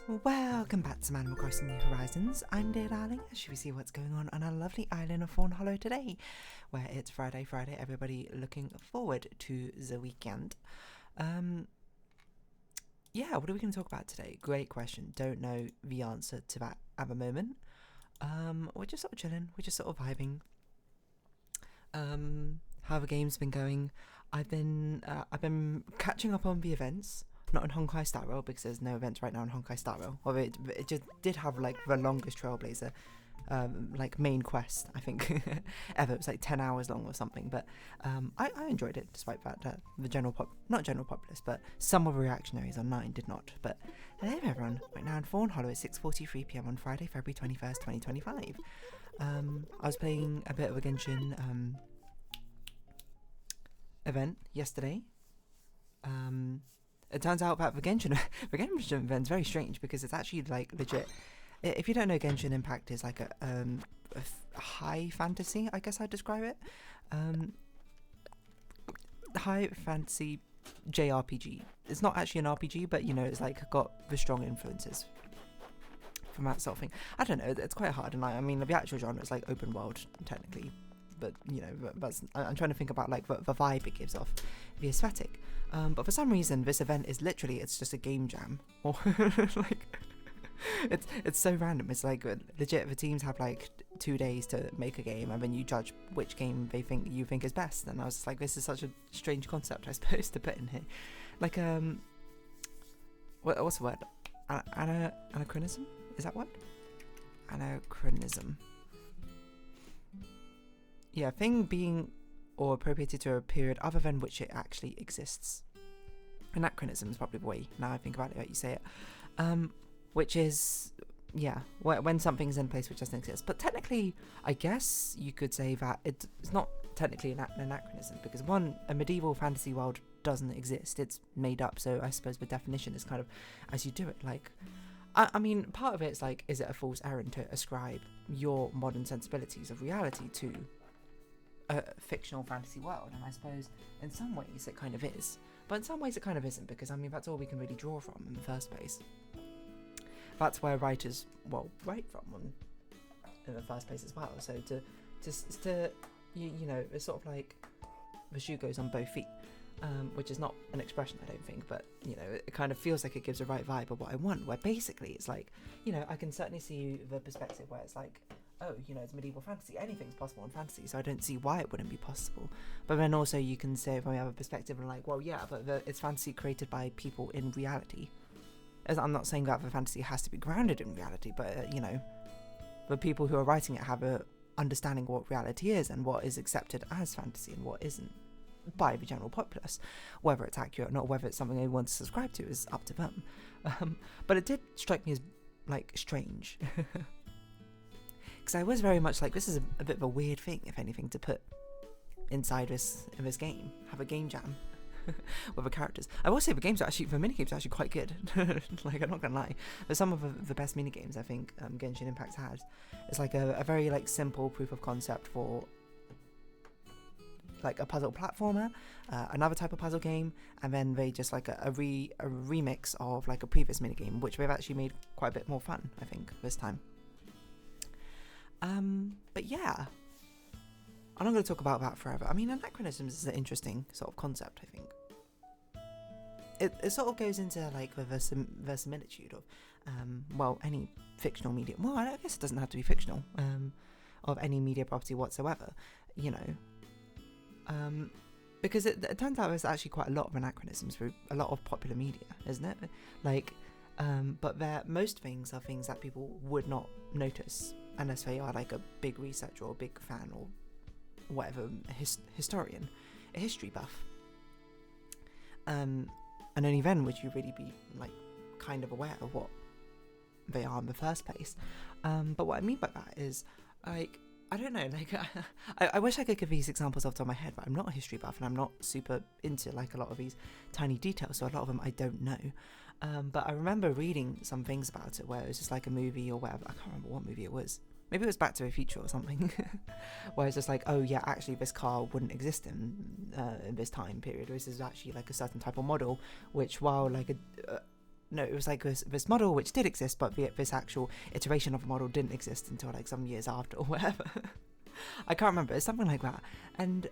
Welcome back to Animal Crossing New Horizons. I'm Dear Darling. Should we see what's going on our lovely island of Fawnhallow today, where it's Friday, everybody looking forward to the weekend. Yeah, what are we going to talk about today? Great question. Don't know the answer to that at the moment. We're just sort of chilling. We're just sort of vibing. How the game's been going. I've been catching up on the events. Not in Honkai Star Rail because there's no events right now in Honkai Star Rail. Well, it just did have like the longest Trailblazer, like main quest I think ever. It was like 10 hours long or something. But I enjoyed it despite that the not general populace, but some of the reactionaries online did not. But hello everyone, right now in Fawnhallow at 6:43 p.m. on Friday, February 21st, 2025. I was playing a bit of a Genshin event yesterday. It turns out that the Genshin event's very strange because it's actually like legit. If you don't know, Genshin Impact is like a high fantasy, I guess I'd describe it. High fantasy JRPG. It's not actually an RPG, but you know, it's like got the strong influences from that sort of thing. I don't know, it's quite hard, and I mean the actual genre is like open world technically. But you know, I'm trying to think about like the vibe it gives off, the aesthetic. But for some reason, this event is literally it's just a game jam, or like it's so random. It's like legit. The teams have like 2 days to make a game, and then you judge which game you think is best. And I was just like, this is such a strange concept, I suppose, to put in here. Like what's the word? Anachronism? Is that what? Anachronism. Yeah, thing being or appropriated to a period other than which it actually exists. Anachronism is probably the way, now I think about it, how you say it. Which is, yeah, when something's in a place which doesn't exist. But technically, I guess you could say that it's not technically an anachronism, because one, a medieval fantasy world doesn't exist. It's made up, so I suppose the definition is kind of as you do it. Like, I mean, part of it is like, is it a false errand to ascribe your modern sensibilities of reality to a fictional fantasy world? And I suppose in some ways it kind of is, but in some ways it kind of isn't, because I mean that's all we can really draw from in the first place. That's where writers write from in the first place as well. So to you know, it's sort of like the shoe goes on both feet, which is not an expression, I don't think, but you know, it kind of feels like it gives the right vibe of what I want, where basically it's like, you know, I can certainly see the perspective where it's like, oh, you know, it's medieval fantasy. Anything's possible in fantasy, so I don't see why it wouldn't be possible. But then also you can say from the other perspective and like, well, yeah, but it's fantasy created by people in reality. As I'm not saying that the fantasy has to be grounded in reality, but you know, the people who are writing it have a understanding what reality is and what is accepted as fantasy and what isn't by the general populace. Whether it's accurate or not, whether it's something they want to subscribe to, is up to them. But it did strike me as like strange. Because I was very much like, this is a bit of a weird thing, if anything, to put inside this game. Have a game jam with the characters. I will say the minigames are actually quite good. Like, I'm not gonna lie. But some of the best minigames I think Genshin Impact has. It's like a very like simple proof of concept for like a puzzle platformer, another type of puzzle game, and then they just like a remix of like a previous minigame, which they've actually made quite a bit more fun, I think, this time. But yeah, I'm not going to talk about that forever. I mean, anachronisms is an interesting sort of concept, I think. It sort of goes into like the verisimilitude of, any fictional media. Well, I guess it doesn't have to be fictional, of any media property whatsoever, you know. Because it turns out there's actually quite a lot of anachronisms through a lot of popular media, isn't it? Like, but most things are things that people would not notice unless they are like a big researcher or a big fan or whatever, historian, a history buff. And only then would you really be like kind of aware of what they are in the first place. But what I mean by that is, like, I don't know, like, I wish I could give these examples off the top of my head, but I'm not a history buff and I'm not super into like a lot of these tiny details, so a lot of them I don't know. But I remember reading some things about it where it was just like a movie or whatever. I can't remember what movie it was. Maybe it was Back to the Future or something. Where it's just like, oh yeah, actually this car wouldn't exist in this time period. This is actually like a certain type of model, which while like no, it was like this model which did exist, but this actual iteration of a model didn't exist until like some years after or whatever. I can't remember. It's something like that. And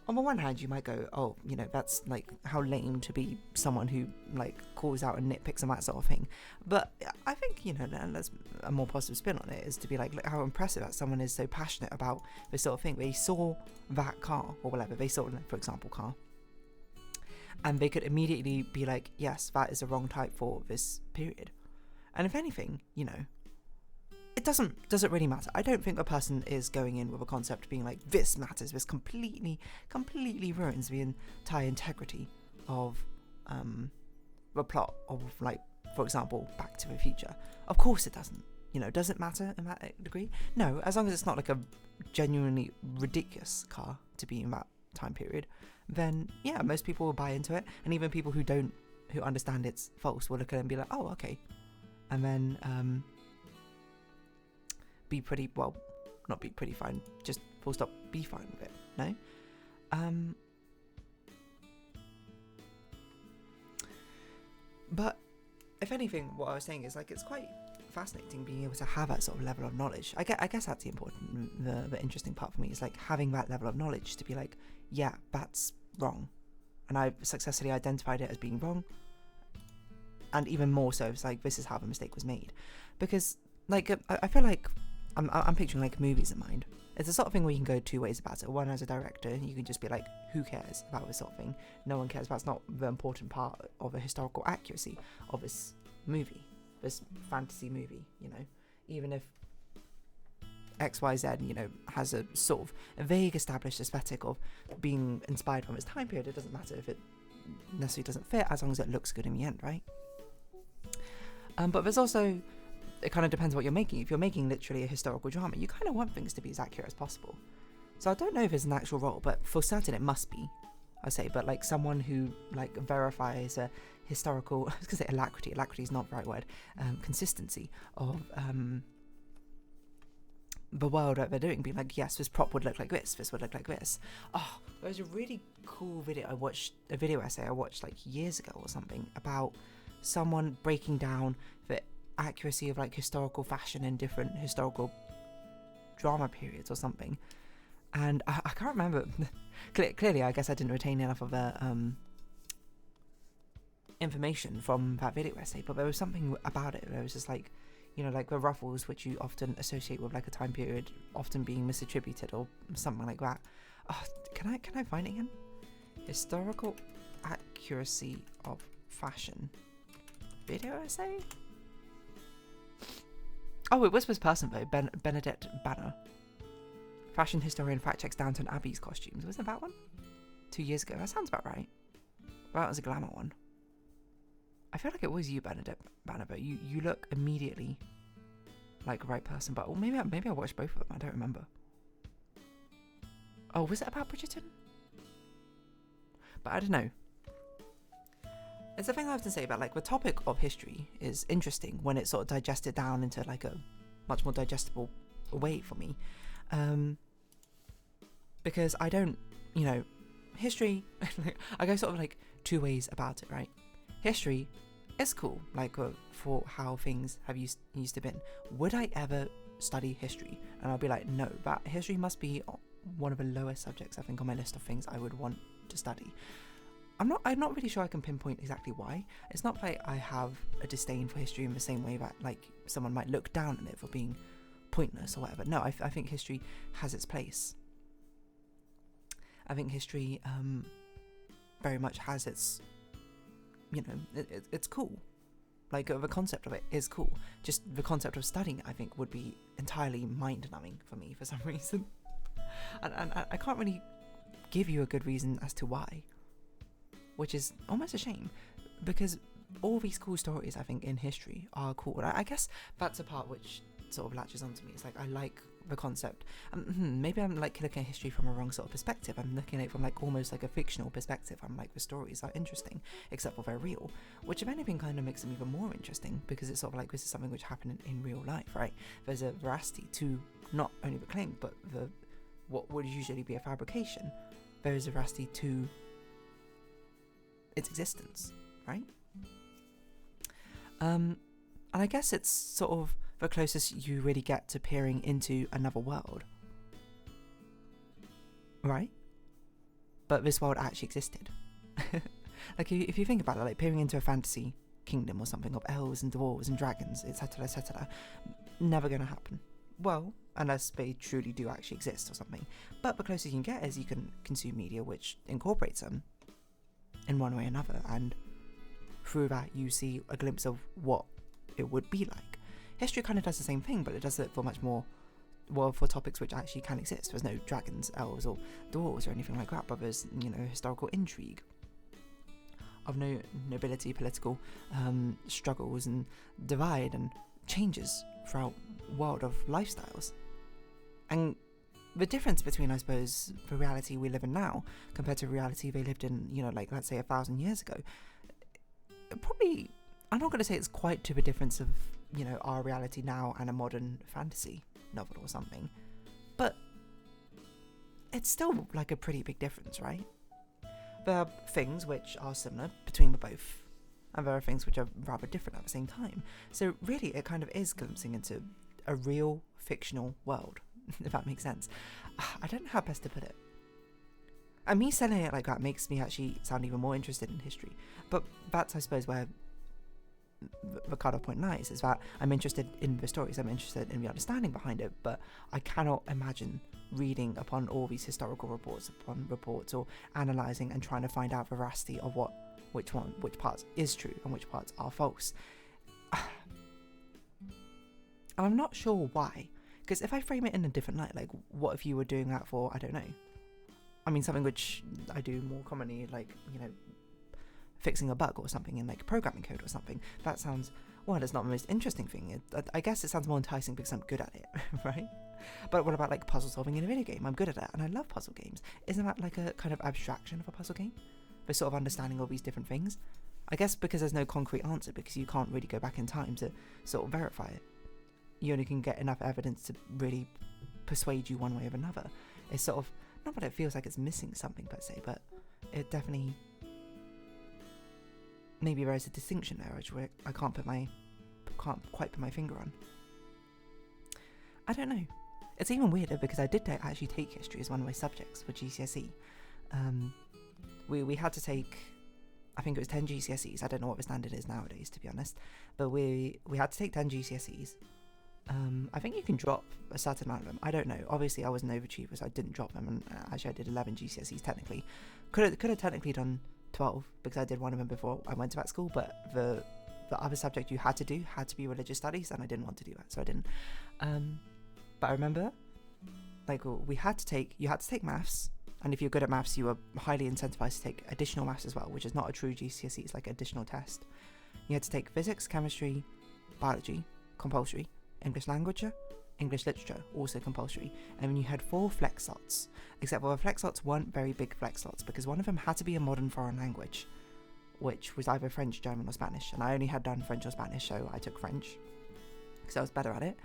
on the one hand, you might go, oh, you know, that's like how lame to be someone who like calls out and nitpicks and that sort of thing. But I think, you know, and that's a more positive spin on it, is to be like, look how impressive that someone is so passionate about this sort of thing. They saw that car or whatever. They saw, for example, car. And they could immediately be like, yes, that is the wrong type for this period. And if anything, you know, it doesn't really matter. I don't think a person is going in with a concept being like, this matters, this completely ruins the entire integrity of the plot of, like, for example, Back to the Future. Of course it doesn't. You know, does it matter in that degree? No, as long as it's not like a genuinely ridiculous car to be in that time period, then yeah, most people will buy into it. And even people who understand it's false will look at it and be like, oh, okay. And then be pretty, well, not be pretty fine, just full stop, be fine with it, no? But if anything, what I was saying is like, it's quite fascinating being able to have that sort of level of knowledge. I guess that's the important, the interesting part for me is like having that level of knowledge to be like, yeah, that's wrong. And I've successfully identified it as being wrong. And even more so, it's like, this is how the mistake was made. Because like, I feel like I'm picturing like movies in mind. It's the sort of thing where you can go two ways about it. One, as a director, you can just be like, who cares about this sort of thing? No one cares. That's not the important part of the historical accuracy of this movie, this fantasy movie, you know. Even if XYZ, you know, has a sort of a vague established aesthetic of being inspired from its time period, it doesn't matter if it necessarily doesn't fit, as long as it looks good in the end, right? But there's also, it kind of depends what you're making. If you're making literally a historical drama, you kind of want things to be as accurate as possible. So I don't know if it's an actual role, but for certain it must be, I say. But like someone who like verifies a historical, I was gonna say alacrity is not the right word, consistency of the world that they're doing, being like, yes, this prop would look like this would look like this. Oh, there was a really cool video a video essay I watched like years ago or something, about someone breaking down the accuracy of like historical fashion in different historical drama periods or something. And I can't remember. Clearly, I guess I didn't retain enough of the information from that video essay, but there was something about it. There was just like, you know, like the ruffles, which you often associate with like a time period often being misattributed or something like that. Oh, can I find it again? Historical accuracy of fashion video essay. Oh, it was this person though, Benedette Banner. Fashion historian fact checks Downton Abbey's costumes. Was it that one? 2 years ago. That sounds about right. Well, that was a glamour one. I feel like it was you, Benedette Banner, but you look immediately like the right person. But maybe I watched both of them. I don't remember. Oh, was it about Bridgerton? But I don't know. It's the thing I have to say about like the topic of history is interesting when it's sort of digested down into like a much more digestible way for me. Because I don't, you know, history, I go sort of like two ways about it, right? History is cool, like for how things have used to been. Would I ever study history? And I'll be like, no, that history must be one of the lowest subjects I think on my list of things I would want to study. I'm not really sure I can pinpoint exactly why. It's not like I have a disdain for history in the same way that like someone might look down on it for being pointless or whatever. No, I think history has its place. I think history very much has its, you know, it's cool. Like the concept of it is cool. Just the concept of studying it, I think, would be entirely mind-numbing for me for some reason. And I can't really give you a good reason as to why, which is almost a shame, because all these cool stories I think in history are cool. I guess that's a part which sort of latches onto me. It's like I like the concept. Maybe I'm like looking at history from a wrong sort of perspective. I'm looking at it from like almost like a fictional perspective. I'm like, the stories are interesting except for they're real, which if anything kind of makes them even more interesting, because it's sort of like this is something which happened in real life, right? There's a veracity to not only the claim but the what would usually be a fabrication. There is a veracity to its existence, right? And I guess it's sort of the closest you really get to peering into another world, right? But this world actually existed. Like, if you think about it, like peering into a fantasy kingdom or something of elves and dwarves and dragons, etc., never gonna happen. Well, unless they truly do actually exist or something. But the closest you can get is you can consume media which incorporates them in one way or another, and through that you see a glimpse of what it would be like. History kind of does the same thing, but it does it for much more, well, for topics which actually can exist. There's no dragons, elves, or dwarves or anything like that, but there's, historical intrigue of no nobility, political struggles and divide and changes throughout world of lifestyles. And the difference between, I suppose, the reality we live in now compared to reality they lived in, like, let's say 1,000 years ago, probably, I'm not going to say it's quite to the difference of, our reality now and a modern fantasy novel or something, but it's still like a pretty big difference, right? There are things which are similar between the both, and there are things which are rather different at the same time. So really, it kind of is glimpsing into a real fictional world, if that makes sense. I don't know how best to put it. And me selling it like that makes me actually sound even more interested in history. But that's, I suppose, where the cut-off point lies, is that I'm interested in the stories, I'm interested in the understanding behind it, but I cannot imagine reading upon all these historical reports or analysing and trying to find out the veracity of which parts is true and which parts are false. I'm not sure why, because if I frame it in a different light, like, what if you were doing that for, I don't know, I mean, something which I do more commonly, like, fixing a bug or something in, like, programming code or something. That sounds, well, it's not the most interesting thing. I guess it sounds more enticing because I'm good at it, right? But what about, like, puzzle solving in a video game? I'm good at it, and I love puzzle games. Isn't that like a kind of abstraction of a puzzle game? The sort of understanding all these different things? I guess because there's no concrete answer, because you can't really go back in time to sort of verify it. You only can get enough evidence to really persuade you one way or another. It's sort of, not that it feels like it's missing something per se, but it definitely, maybe there is a distinction there where I can't quite put my finger on. I don't know. It's even weirder because I did actually take history as one of my subjects for GCSE. We had to take, I think it was 10 GCSEs. I don't know what the standard is nowadays, to be honest, but we had to take 10 GCSEs. I think you can drop a certain amount of them. I don't know. Obviously, I was an overachiever, so I didn't drop them. And actually, I did 11 GCSEs technically. Could have technically done 12 because I did one of them before I went to that school. But the other subject you had to do had to be religious studies, and I didn't want to do that, so I didn't. But I remember, like, you had to take maths, and if you're good at maths, you were highly incentivized to take additional maths as well, which is not a true GCSE. It's like an additional test. You had to take physics, chemistry, biology, compulsory. English language, English literature, also compulsory, and then you had 4 flex slots, except for the flex slots weren't very big flex slots because one of them had to be a modern foreign language, which was either French, German or Spanish, and I only had done French or Spanish, so I took French because I was better at it.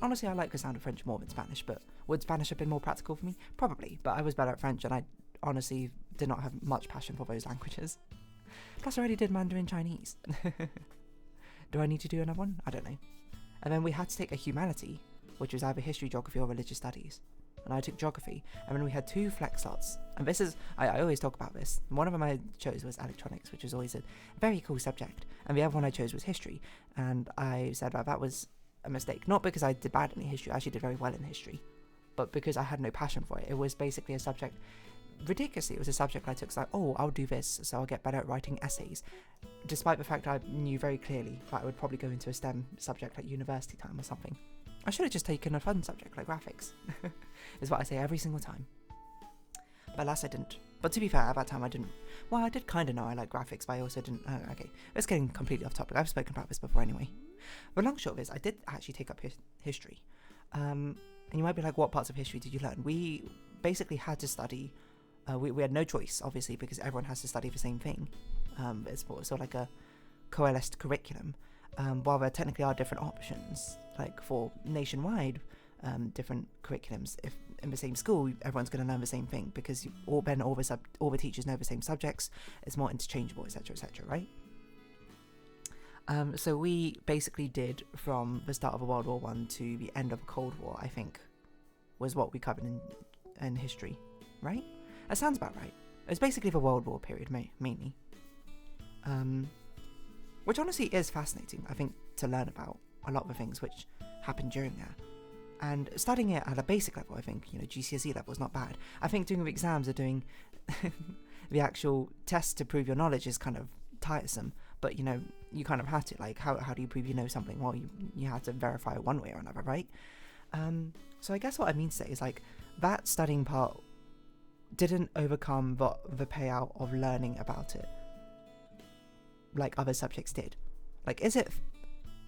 Honestly, I like the sound of French more than Spanish, but would Spanish have been more practical for me? Probably, but I was better at French, and I honestly did not have much passion for those languages. Plus I already did Mandarin Chinese. Do I need to do another one? I don't know. And then we had to take a humanity, which was either history, geography, or religious studies. And I took geography. And then we had 2 flex slots. And this is, I always talk about this. One of them I chose was electronics, which was always a very cool subject. And the other one I chose was history. And I said that was a mistake. Not because I did bad in history, I actually did very well in history. But because I had no passion for it. It was basically a subject, ridiculously, it was a subject I took. It's like, oh, I'll do this, so I'll get better at writing essays. Despite the fact I knew very clearly that I would probably go into a STEM subject like university time or something. I should have just taken a fun subject like graphics, is what I say every single time. But alas, I didn't. But to be fair, at that time I didn't. Well, I did kind of know I liked graphics, but I also didn't. Okay, it's getting completely off topic. I've spoken about this before anyway. The long short of it is, I did actually take up history. And you might be like, what parts of history did you learn? We basically had to study. We had no choice, obviously, because everyone has to study the same thing. It's sort of like a coalesced curriculum. While there technically are different options, like for nationwide different curriculums, if in the same school everyone's going to learn the same thing because all the teachers know the same subjects, it's more interchangeable, etc., right? So we basically did from the start of World War One to the end of Cold War, I think, was what we covered in history, right? That sounds about right. It was basically the World War period, mainly. Which honestly is fascinating, I think, to learn about a lot of the things which happened during there. And studying it at a basic level, I think, GCSE level is not bad. I think doing the exams or doing the actual tests to prove your knowledge is kind of tiresome. But, you kind of have to. Like, how do you prove you know something? Well, you have to verify it one way or another, right? So I guess what I mean to say is, like, that studying part didn't overcome the payout of learning about it like other subjects did. Like, is it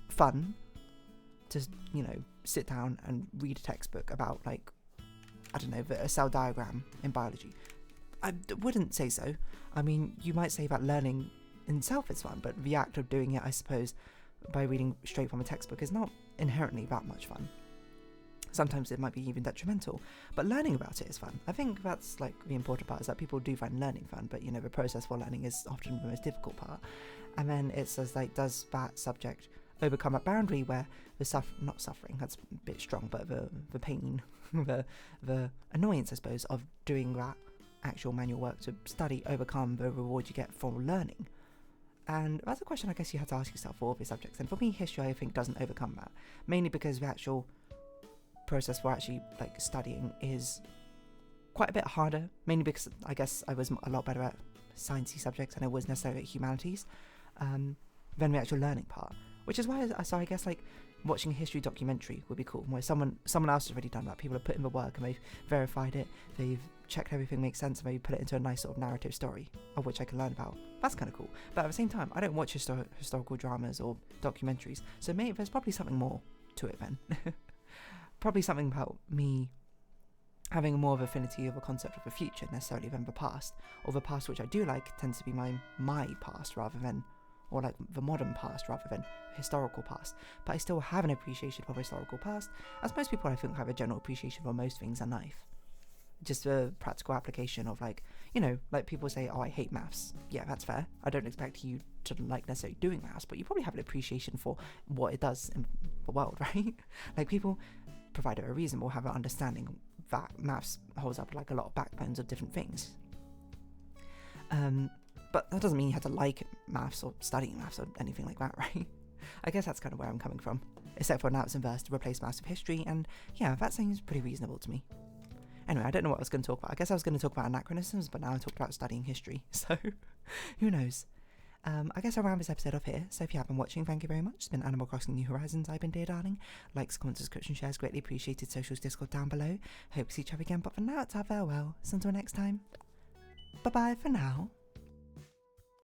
fun to, sit down and read a textbook about, like, I don't know, a cell diagram in biology? I wouldn't say so. I mean, you might say that learning in itself is fun, but the act of doing it, I suppose, by reading straight from a textbook is not inherently that much fun. Sometimes it might be even detrimental, but learning about it is fun. I think that's, like, the important part, is that people do find learning fun, but, the process for learning is often the most difficult part. And then it says, like, does that subject overcome a boundary where the not suffering, that's a bit strong, but the pain, the annoyance, I suppose, of doing that actual manual work to study overcome the reward you get from learning? And that's a question I guess you have to ask yourself for all of your subjects. And for me, history, I think, doesn't overcome that, mainly because the actual process for actually, like, studying is quite a bit harder, mainly because I guess I was a lot better at sciencey subjects than I was necessarily at humanities, than the actual learning part, which is why I guess, like, watching a history documentary would be cool, where someone else has already done that. People have put in the work and they've verified it, they've checked everything makes sense, and maybe put it into a nice sort of narrative story of which I can learn about. That's kind of cool. But at the same time, I don't watch historical dramas or documentaries, so maybe there's probably something more to it then. Probably something about me having more of affinity of a concept of the future necessarily than the past, or the past, which I do like, tends to be my past rather than, or like the modern past rather than historical past. But I still have an appreciation for historical past, as most people I think have a general appreciation for most things in life. Just a practical application of, like, like people say, oh, I hate maths. Yeah, that's fair. I don't expect you to like necessarily doing maths, but you probably have an appreciation for what it does in the world, right? Like, people, provided a reason, will have an understanding that maths holds up, like, a lot of backbones of different things. But that doesn't mean you have to like maths or studying maths or anything like that, right? I guess that's kind of where I'm coming from. Except for now it's in verse to replace maths with history, and yeah, that seems pretty reasonable to me. Anyway, I don't know what I was going to talk about. I guess I was going to talk about anachronisms, but now I talked about studying history, so who knows? I guess I'll round this episode off here. So if you have been watching, thank you very much. It's been Animal Crossing New Horizons. I've been Dear Darling. Likes, comments, subscription, shares, greatly appreciated. Socials, Discord down below. Hope to see each other again, but for now it's our farewell. So until next time, bye bye for now.